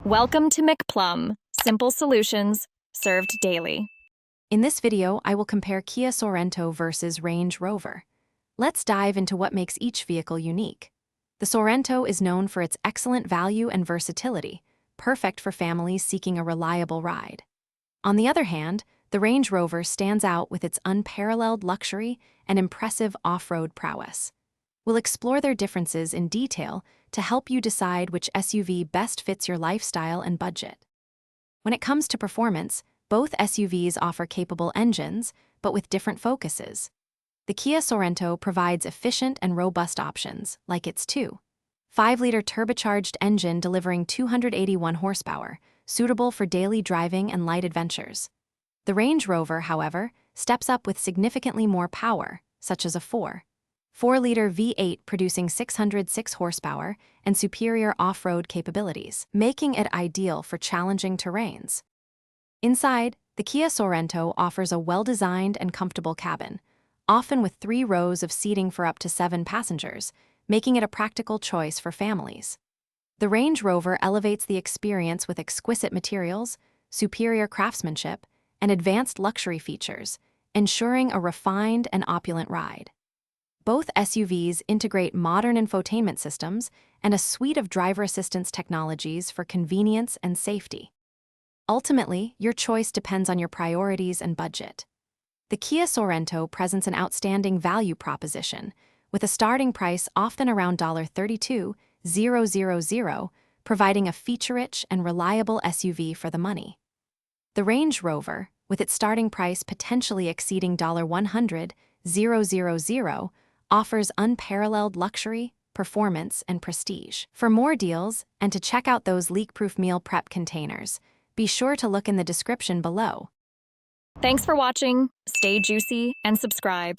Welcome to McPlum, simple solutions served daily. In this video, I will compare Kia Sorento versus Range Rover. Let's dive into what makes each vehicle unique. The Sorento is known for its excellent value and versatility, perfect for families seeking a reliable ride. On the other hand, the Range Rover stands out with its unparalleled luxury and impressive off-road prowess. We'll explore their differences in detail to help you decide which SUV best fits your lifestyle and budget. When it comes to performance, both SUVs offer capable engines, but with different focuses. The Kia Sorento provides efficient and robust options, like its 2.5-liter turbocharged engine delivering 281 horsepower, suitable for daily driving and light adventures. The Range Rover, however, steps up with significantly more power, such as a 4.4-liter V8 producing 606 horsepower and superior off-road capabilities, making it ideal for challenging terrains. Inside, the Kia Sorento offers a well-designed and comfortable cabin, often with 3 rows of seating for up to 7 passengers, making it a practical choice for families. The Range Rover elevates the experience with exquisite materials, superior craftsmanship, and advanced luxury features, ensuring a refined and opulent ride. Both SUVs integrate modern infotainment systems and a suite of driver assistance technologies for convenience and safety. Ultimately, your choice depends on your priorities and budget. The Kia Sorento presents an outstanding value proposition, with a starting price often around $32,000, providing a feature-rich and reliable SUV for the money. The Range Rover, with its starting price potentially exceeding $100,000, offers unparalleled luxury, performance, and prestige. For more deals and to check out those leak-proof meal prep containers, be sure to look in the description below. Thanks for watching. Stay juicy and subscribe.